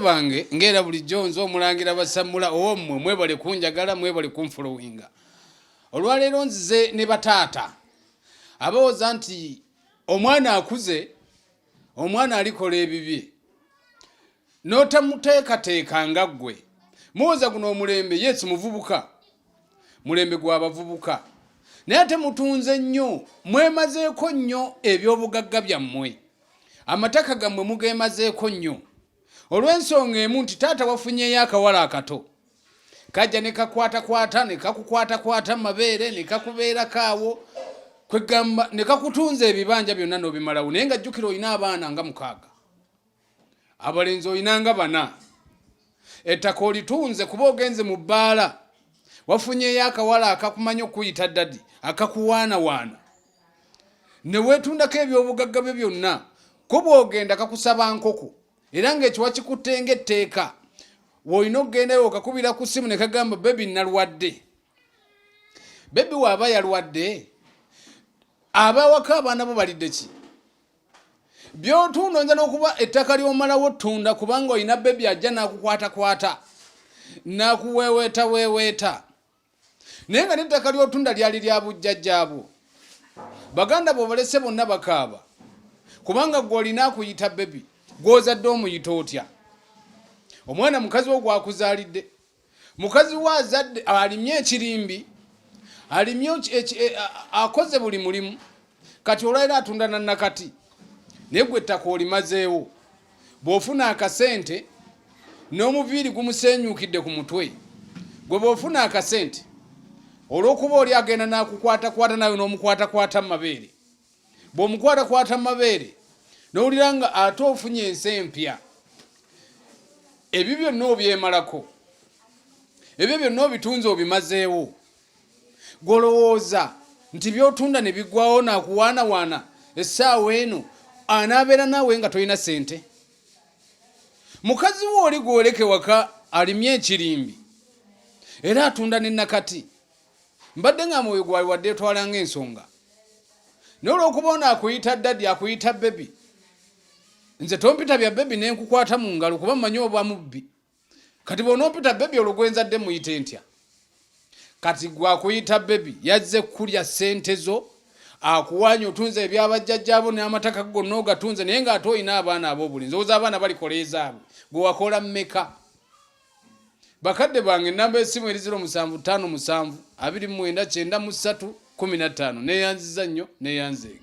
bange ngera bulijjo nzo omulangira basamula omwe mwebale kunjagala mwebale kumfollowinga. Olwaleero nzize ne bataata abawooza nti omwana akuze, omwana alikola ebibi, n'otamuteekateeka nga ggwe. Muwoza guno omulembe Yesu muvubuka, mulembe gw'abavubuka, naye ate mutunze nnyo, mwemazeeko nnyo ebyobugagga byammwe, amataka gammwe mugeemazeeko nnyo. Olw'ensonga emu nti taata wafunyeyo akawala akato, kajja ne kakwatakwata ne kakukwatakwata mabeere ne kakubeerako awo, kwegamba ne kakutunza ebibanja byonna n'obimalawo. Naye nga jjukira olina abaana nga 6, abalenzi olina nga 4, ettaka olitunze kuba ogenze mu bbaala, wafunyeyo akawala akakumanya okuyita ddadi akakuwaanawaana, ne weetundako ebyobugagga bye byonna, kuba ogenda kakusaba nkoko. Era ng'ekiwa kikutte ng'etteeka, w'olina okgendayo okakubira ku ssimu ne kagamba bebi nalwadde. Bebi waaba yalwadde, abawaka abaana bo balidde ki? By'otunda oyinza n'okuba ettaka ly'omalawo ttunda kubanga olina bebi ajja n'akukwatakwata n'akuweeweetaweeweeta. Naye nga n'ettaka ly'otunda lyali lya bujjajjaabo, baganda bo balese bonna bakaaba kubanga ggwe olina akuyita bebi. Gw'ozadde omuyita otya? Omwana mukazi wo gwakuzaalidde, mukazi wo azadde alimye ekirimbi, alimye akoze buli mulimu, kati olwaliro atunda na nakati, naye gwe ettaka olimazeewo. Bw'ofuna akasente n'omuviiri gumusenyuukidde ku mutwe, gwe bw'ofuna akasente olw'okuba oli agenda n'akukwatakwata nawe n'omukwatakwata mu mabeere. Bw'omukwatakwata mu mabeere n'owulira nga ate ofunye ensi empya, ebyo byonna obyemalako, ebyo byonna obitunze obimazeewo. Golowooza nti by'otunda ne biggwawo n'akuwaanawaana essaawa eno anaabeera naawe nga tolina ssente? Mukazi wo oli gw'oleke waka alimye ekirimbi era atunda ne nakati, mbadde nga mwoyo gwawe wadde etwala ng'ensonga, n'olw'okuba ono akuyita ddadi akuyita bebi, nze tompita bya bebi ne nkukwata mu ngalo kuba mmanyi oba mubbi. Kati bw'onompita bebi olwo gwe nzadde muyite ntya? Kati gwakuyita bebi yazze kulya ssente zo, akuwaanya otunze ebyabajjajjaabo n'amataka gonna ogatunze, naye ng'ate olina abaana ab'obulenzi. Ndowooza abaana balikola ezaabwe, gwe wakola mmeka? Bakadde bange ennamba y'essimu eri 0757 29 93 15, neeyanziza nnyo neeyanzeega.